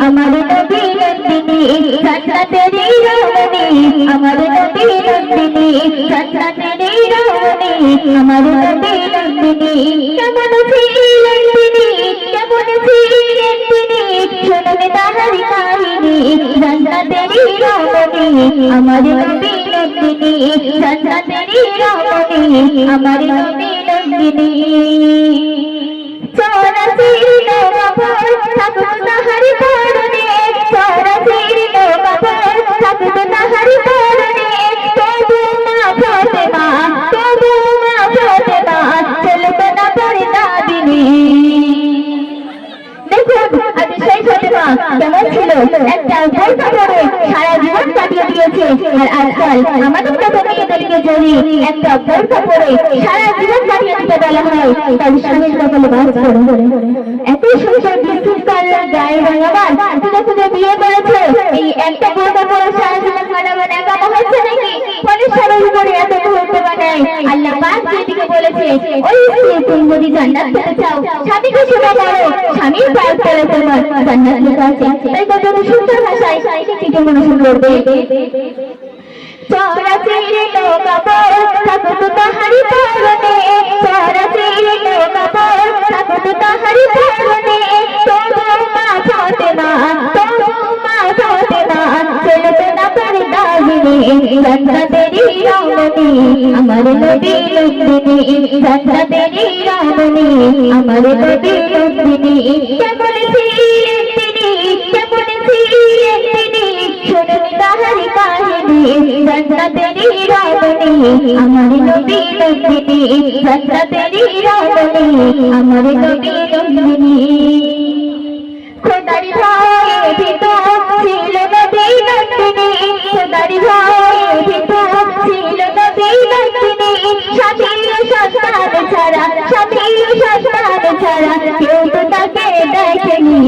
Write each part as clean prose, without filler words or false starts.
আমার নবী নন্দিনী জান্নাতেরই রমণী আমার নবী নন্দিনী জান্নাতেরই রমণী আমার নবী নন্দিনী কেমন ছিলেন তিনি কেমন ছিলেন তিনি শুনুন তাহার কাহিনী জান্নাতেরই রমণী আমার নবী নন্দিনী জান্নাতেরই রমণী আমার নবী নন্দিনী চরা ছিল কাপড় থাকতো তাহার পরনে চরা ছিল কাপড় থাকতো তাহার পরনে তবু মা ফাতেমা চলতো না পর্দা দিনে দেখুন আজ সেই ফাতেমা কেমন ছিল একটা বোরকা পরে সারা জীবন কাটিয়ে দিয়েছে আর আজকাল আমাদের মতো মেয়েদেরকে যদি একটা বোরকা পরে সারা জীবন কাটিয়ে দিতে বলা হয় তার স্বামীর কপালে বাজ পড়ে এত সুন্দর বিদ্যুৎ কালার গায়ে রঙাবার খুঁজে খুঁজে বিয়ে করেছে এই একটা বোরকা পরে সারা জীবন কাটাবেন একা হচ্ছে নাকি ফলে সবার উপরে এত মুহূর্ত বানায় আল্লাহ পাক যেদিকে বলেছে ওই স্ত্রী তুমি যদি জান্নাত পেতে চাও স্বামীকে সেবা করো স্বামীর পাক পেলে তোমার জান্নাত লেখা আছে তাই কত সুন্দর ভাষায় চিঠি মনোযোগ করবে চরা ছিল কাপড় থাকতো তাহারি পরনে চরা ছিল কাপড় থাকতো তাহারি পরনে তবু মা ফাতেমা চলতো না পর্দা দিনে জান্নাতেরই রমণী আমার নবী নন্দিনী জান্নাতেরই রমণী আমার নবী নন্দিনী কেমন ছিলেন তিনি কেমন ছিলেন তিনি শুনুন তাহার কাহিনী জান্নাতেরই রমণী আমার নবী নন্দিনী জান্নাতেরই রমণী আমার নবী নন্দিনী খোদার ভয়ে ভিতর ছিল নবী নন্দিনী খোদার ভয়ে ভিতর ছিল নবী নন্দিনী স্বামীর সন্তান ছাড়া কেউ তো তাকে দেখেনি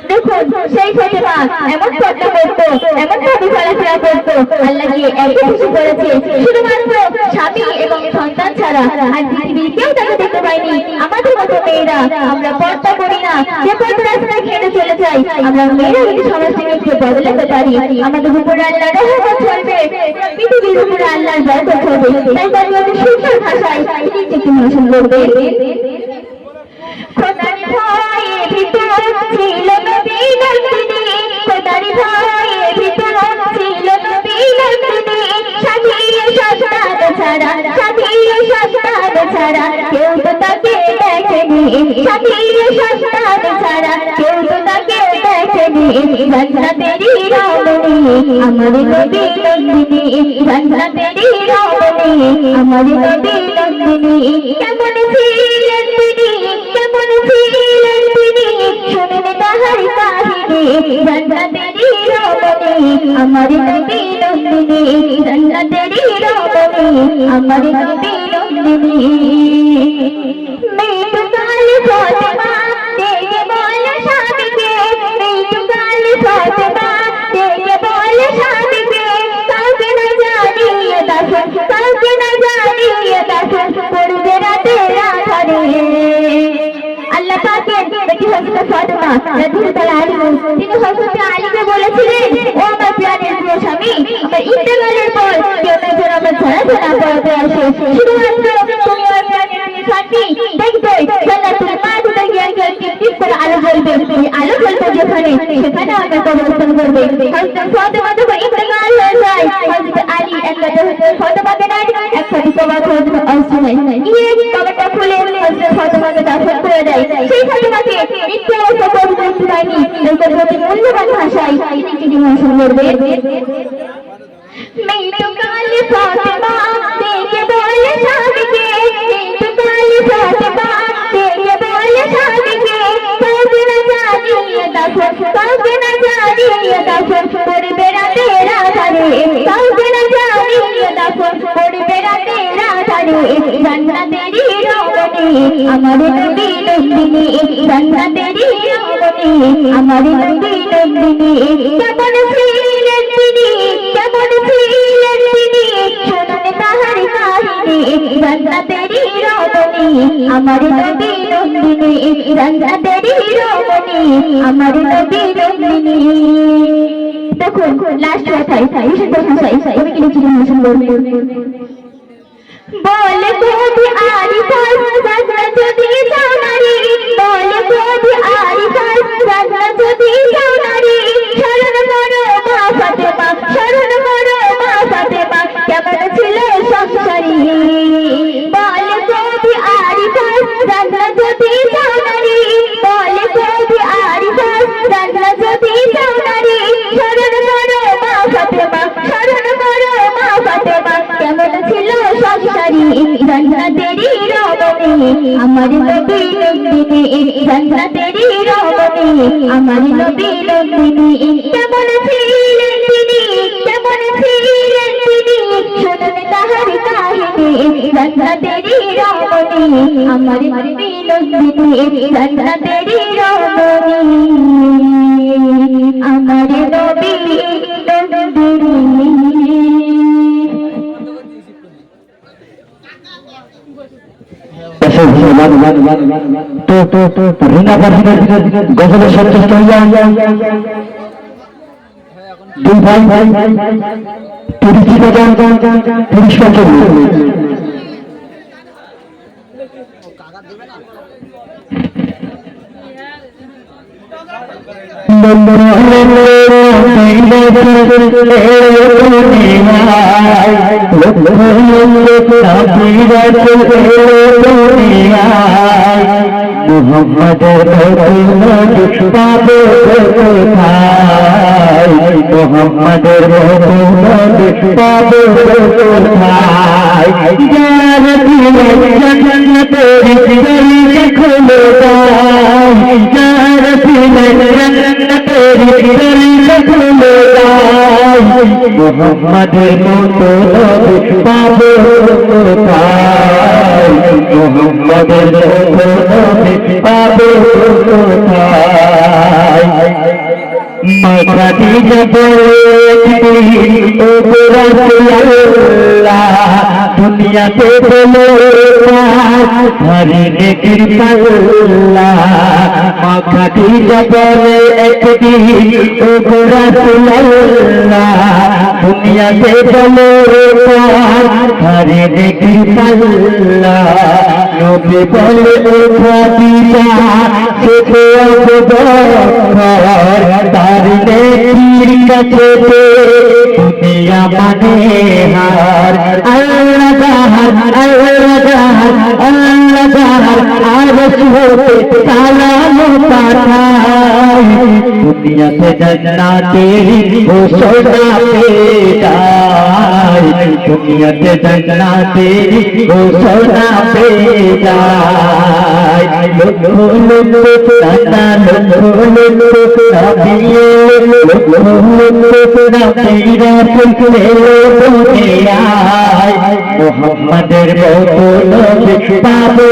দেখুন সেই ফাতেমা এমন পর্দা করতো এমন ভাবে চলাফেরা করতো আল্লাহকে এত খুশি করেছে শুধুমাত্র স্বামী এবং সন্তান ছাড়া আর পৃথিবীর কেউ তাকে দেখতে পায়নি আমাদের মতো মেয়েরা আমরা পর্দা করি না যে পর্দা রাস্তায় খেতে চলে যাই আমরা মেয়েরা যদি সমাজ থেকে একটু বদলাতে পারি আমাদের উপরে আল্লাহর রহমত চলবে পৃথিবীর উপরে আল্লাহর বরকত হবে তাই তাদের সুন্দর ভাষায় একটু মনোযোগ করবে খোদার ভয়ে ভিতর ছিল নবী নন্দিনী খোদার ভয়ে ভিতর ছিল নবী নন্দিনী স্বামীর সন্তান ছাড়া কেউ তো তাকে দেখেনি স্বামীর সন্তান ছাড়া কেউ তো তাকে দেখেনি জান্নাতেরই রমণী আমার নবী নন্দিনী জান্নাতেরই রমণী আমার নবী নন্দিনী কেমন ছিলেন তিনি কেমন ছিলেন তিনি শুনুন তাহার কাহিনী জান্নাতেরই রমণী আমার নবী নন্দিনী জান্নাতেরই রমণী আমার নবী নন্দিনী মৃত্যুকাল ফাতেমা দেখে বলে স্বামীকে মৃত্যুকাল ফাতেমা দেখে বলে স্বামীকে কাউকে না জানিয়ে দাফন করবে রাতের আধারে আল্লাহ পাকের বেটি হযরত ফাতেমা রাদিয়াল্লাহু আনহা তিনি হযরত আলীকে বলেছিলেন ও আমার প্রাণের প্রিয় স্বামী আমার ইন্তেকালের পর কেউ যেন আমার ছাড়া পড়াতে আসে শুধুমাত্র তুমি আমার প্রাণের প্রিয় স্বামী দেখবে জান্নাতুল মা'ওয়াতে গিয়ে টিপ করে আলো জ্বলবে এই আলো জ্বলবে যেখানে সেখানে আমার পরিবর্তন করবে হযরত ফাতেমা যখন ইন্তেকাল হয়ে যায় হযরত আলী একটা ফাতেমাকে না এক ফাতেমা হযরত আসমাই গিয়ে কবরটা খুলে হযরত ফাতেমাকে দাফন করে দেয় সেই ফাতেমাকে মৃত্যু সফর করতে পারেনি এরপর অতি মূল্যবান ভাষায় তিনি মনোযোগ করবে মৃত্যুকাল ফাতেমা দেখে বলে স্বামীকে মৃত্যুকাল ফাতেমা দেখে বলে স্বামীকে কাউকে না জানিয়ে দাফন করবে রাতের আধারে কাউকে না জানিয়ে দাফন করবে রাতের আধারে জান্নাতেরই রমণী আমার নবী নন্দিনী জান্নাতেরই রমণী আমার নবী নন্দিনী কেমন ছিলেন তিনি কেমন ছিলেন তিনি শুনুন তাহার কাহিনী জান্নাতেরই রমণী আমার নবী নন্দিনী জান্নাতেরই রমণী আমার নবী নন্দিনী দেখুন লাস্ট কথায় ভীষণ প্রশংসাই আমি কি লিখেছিলাম ভীষণ বলবে বলে কবি আরিফাস জান্নাত যদি চাও নারী বলে কবি আরিফাস জান্নাত যদি চাও নারী শরণ করো মা ফাতেমা শরণ করো মা ফাতেমা কেমন ছিল সংসারী বলে কবি আরিফাস জান্নাত যদি চাও নারী বলে কবি আরিফাস জান্নাত যদি চাও নারী শরণ করো মা ফাতেমা শরণ করো মা ফাতেমা কেমন ছিল সংসারী জান্নাতেরই রমণী আমার নবী নন্দিনী জান্নাতেরই রমণী আমার নবী নন্দিনী কেমন ছিলেন তিনি কেমন ছিলেন তিনি শুনুন তাহার কাহিনী জান্নাতেরই রমণী আমার নবী নন্দিনী জান্নাতেরই রমণী আমার নবী নন্দিনী গজলের সন্তুষ্ট হইয়া দুই ভাই পুরস্কার মোহাম্মদের পাবে কোথায় মোহাম্মদের পাবে কোথায় যার জান্নাতের দরজা খুলে দাও যার জান্নাতের দরজা খুলে দাও মোহাম্মদের মতো পাবে কোথায় মোহাম্মদের মতো পাবে কোথায় মাখাতি যাবে দুনিয়াতে বলো ঘরে নেকির পাল্লা মাখাতি যাবে একদিন ও রাসূলুল্লাহ দুনিয়াতে বলো ঘরে নেকির পাল্লা নবী বলে ও খাদিজা সে তার নেকির কাছে দুনিয়া মানে হার আল্লাহ জাহার আল্লাহ জাহার আল্লাহ জাহার আরশ হতে সালাম পাঠাই দুনিয়াতে জান্নাতেরি ঘোষণা পেটাই দুনিয়াতে জান্নাতেরি ঘোষণা পেটাই মোহাম্মদের বোতল পাবে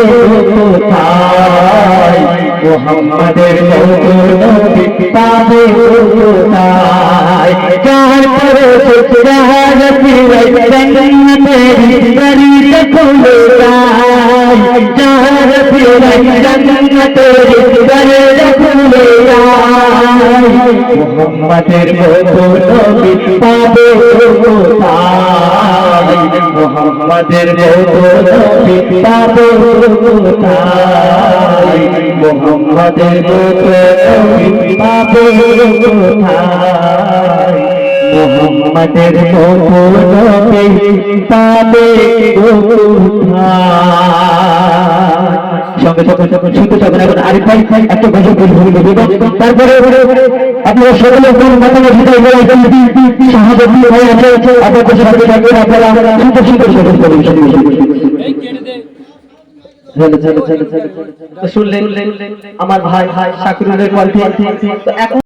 কোথায় মোহাম্মদের বোতল পাবে কোথায় যার পরে জান্নাতের খুলে যায় যার জান্নাতের দরজা খুলে যায় মোহাম্মদের বোতল পাবে কোথায় মোহাম্মদের বোতল পাবে কোথায় মোহাম্মদের বোতল পাবে কোথায় মোহাম্মদের বোতল পাবে কোথায় সঙ্গে সঙ্গে শুনতে থাকুন এখন আরিফ ভাই একটা গজল পরিবেশন করবে তারপরে আপনারা সকলে মাতানো ভিতরে শাহাদত ভাই আছে আপনার কাছে রাখতে থাকবেন আপনারা সুন্দর সুন্দর পরিবেশন শুনলেন আমার ভাই শাকিরুলের কণ্ঠে।